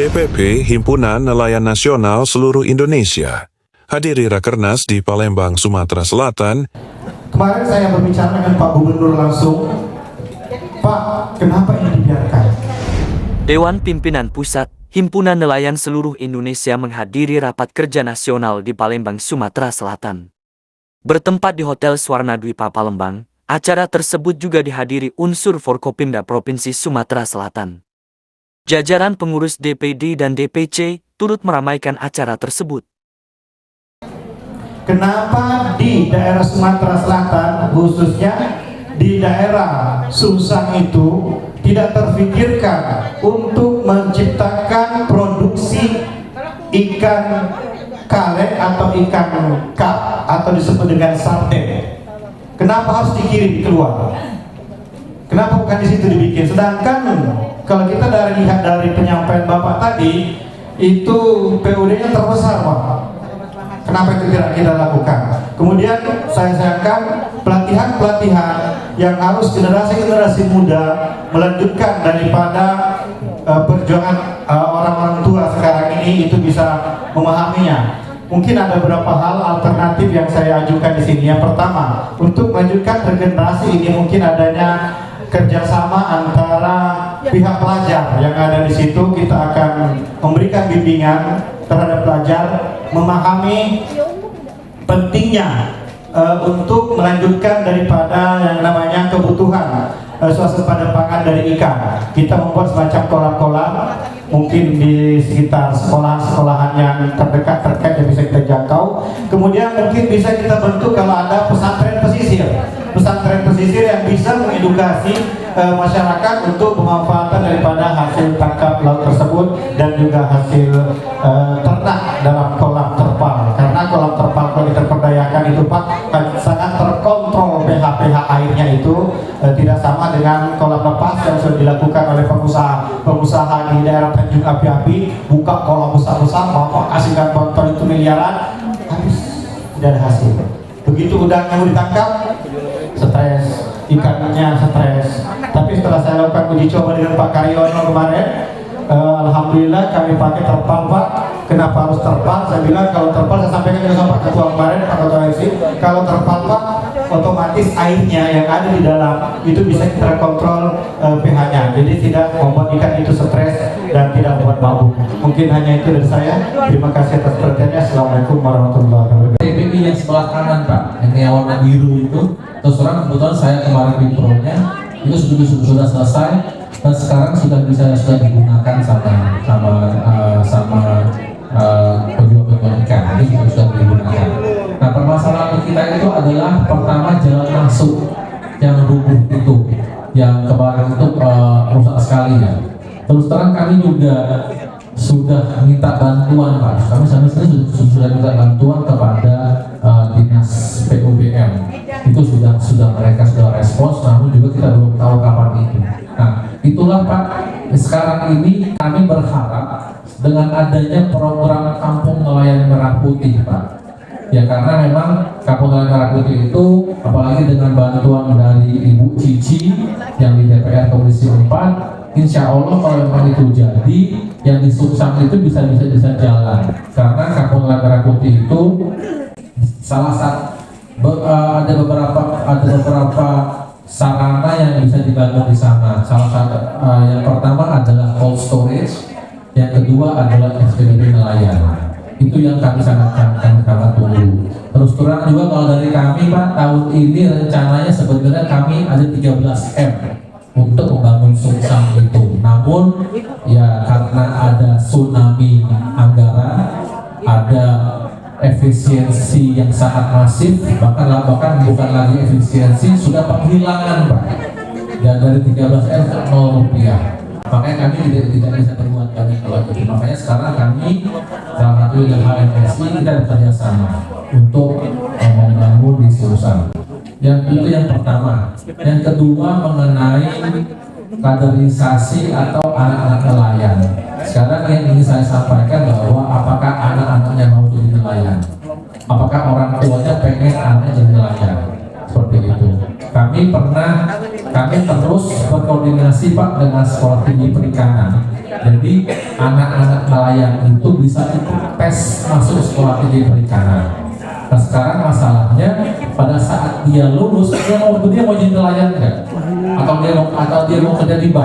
DPP Himpunan Nelayan Nasional Seluruh Indonesia hadiri Rakernas di Palembang, Sumatera Selatan. Kemarin saya berbicara dengan Pak Gubernur langsung, Pak, kenapa ini dibiarkan? Dewan Pimpinan Pusat Himpunan Nelayan Seluruh Indonesia menghadiri rapat kerja nasional di Palembang, Sumatera Selatan. Bertempat di Hotel Swarnadwipa Palembang, acara tersebut juga dihadiri unsur Forkopimda Provinsi Sumatera Selatan. Jajaran pengurus DPD dan DPC turut meramaikan acara tersebut. Kenapa di daerah Sumatera Selatan, khususnya di daerah Sumsang itu, tidak terfikirkan untuk menciptakan produksi ikan kale atau ikan kap atau disebut dengan sarden? Kenapa harus dikirim keluar? Kenapa bukan di situ dibikin? Sedangkan kalau kita lihat dari penyampaian Bapak tadi, itu PUD-nya terbesar, Pak. Kenapa itu tidak kita lakukan? Kemudian saya sayangkan pelatihan-pelatihan yang harus generasi-generasi muda melanjutkan daripada perjuangan orang-orang tua sekarang ini itu bisa memahaminya. Mungkin ada beberapa hal alternatif yang saya ajukan di sini. Yang pertama, untuk melanjutkan regenerasi ini mungkin adanya kerjasama antara pihak pelajar yang ada di situ. Kita akan memberikan bimbingan terhadap pelajar memahami pentingnya untuk melanjutkan daripada yang namanya kebutuhan swasembada pangan dari ikan. Kita membuat semacam kolam-kolam mungkin di sekitar sekolahan-sekolahan yang terdekat yang bisa kita jangkau. Kemudian mungkin bisa kita bentuk kalau ada pesantren pesisir yang bisa mengedukasi masyarakat untuk pemanfaatan daripada hasil tangkap laut tersebut dan juga hasil ternak dalam kolam terpal. Karena kolam terpal kalau kita perdayakan itu, Pak, sangat terkontrol pH airnya itu, tidak sama dengan kolam lepas yang sudah dilakukan oleh pengusaha di daerah Tanjung Api-Api, buka kolam besar-besar, Bapak kasihkan kontrol itu miliaran, habis tidak ada hasil. Begitu udangnya mau ditangkap, stres, ikannya stres. Tapi setelah saya lakukan uji coba dengan Pak Karyono kemarin, alhamdulillah kami pakai terpal, Pak. Kenapa harus terpal? Saya bilang kalau terpal, saya sampaikan juga sama Pak Ketua kemarin, Pak Ketua IC, kalau terpal, Pak, otomatis airnya yang ada di dalam itu bisa kita kontrol pH-nya, jadi tidak membuat ikan itu stres dan tidak membuat bau. Mungkin hanya itu dari saya. Terima kasih atas perhatiannya. Assalamualaikum warahmatullahi wabarakatuh. TPI yang sebelah kanan, Pak, yang warna biru itu, terus terang kebetulan saya kemarin pintronya itu sudah selesai dan sekarang sudah digunakan sama penjual ikan, itu sudah digunakan. Nah, permasalahan kita itu adalah pertama jalan masuk yang rubuh itu, yang kemarin itu rusak sekali ya. Terus terang kami juga sudah minta bantuan, Pak. Kami sampai sini sudah minta bantuan kepada dinas PUBM. Itu mereka sudah respons, namun juga kita belum tahu kapan itu. Nah, itulah, Pak. Sekarang ini kami berharap dengan adanya program Kampung Nelayan Merah Putih, Pak. Ya, karena memang Kampung Nelayan Merah Putih itu, apalagi dengan bantuan dari Ibu Cici yang di DPR Komisi 4, insya Allah kalau memang itu jadi, yang di Sumsang itu bisa jalan. Karena Kampung Nelayan Merah Putih itu ada beberapa sarana yang bisa dibangun di sana. Salah satu yang pertama adalah cold storage, yang kedua adalah SPBD nelayan. Itu yang kami sangat tunggu. Terus terang juga kalau dari kami, Pak, tahun ini rencananya sebenarnya kami ada 13M untuk membangun Sumsang itu. Namun ya karena ada tsunami anggaran, ada efisiensi yang sangat masif, bahkan bukan lagi efisiensi, sudah penghilangan, Pak. Dan dari 13M ke 0 rupiah. Makanya kami tidak bisa berbuat banyak kalau itu. Makanya sekarang kami salah satu dengan HMSI kita bekerja sama untuk membangun di Sumsang. Itu yang pertama. Yang kedua mengenai kaderisasi atau anak-anak nelayan. Sekarang yang ingin saya sampaikan bahwa apakah anak-anaknya mau jadi nelayan? Apakah orang tuanya pengen anaknya jadi nelayan? Seperti itu. Kami terus berkoordinasi, Pak, dengan Sekolah Tinggi Perikanan Jadi anak-anak nelayan itu bisa ikut tes masuk sekolah tinggi perikanan. Nah sekarang masalahnya pada saat dia lulus dia mau jadi nelayan nggak? Atau dia mau kerja di bank?